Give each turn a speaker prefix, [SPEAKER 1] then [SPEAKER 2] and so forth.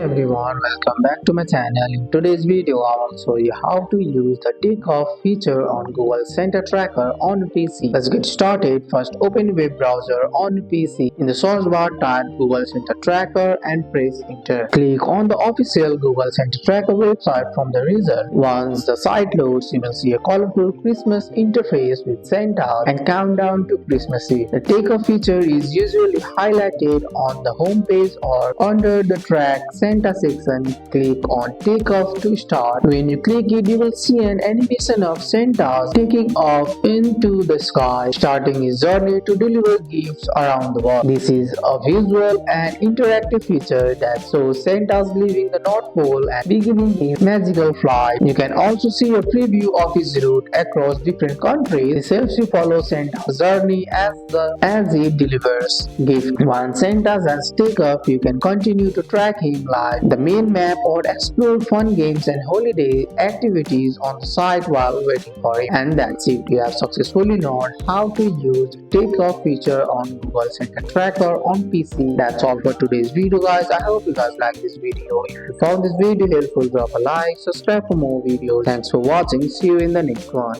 [SPEAKER 1] Everyone, welcome back to my channel. In today's video, I will show you how to use the takeoff feature on Google Center Tracker on PC. Let's get started. First, open your web browser on your PC. In the search bar, type Google Center Tracker and press enter. Click on the official Google Center Tracker website from the result. Once the site loads, you will see a colorful Christmas interface with Santa and countdown to Christmas Eve. The takeoff feature is usually highlighted on the home page or under the track Santa section. Click on Takeoff to start. When you click it, you will see an animation of Santa taking off into the sky, starting his journey to deliver gifts around the world. This is a visual and interactive feature that shows Santa's leaving the North Pole and beginning his magical flight. You can also see a preview of his route across different countries. This helps you follow Santa's journey as he delivers gifts. Once Santa has taken off, you can continue to track him live the main map or explore fun games and holiday activities on the site while waiting for him. And that's it. You have successfully learned how to use the takeoff feature on Google Center Tracker on PC. That's all for today's video, guys. I hope you guys like this video. If you found this video helpful, drop a like, subscribe for more videos. Thanks for watching. See you in the next one.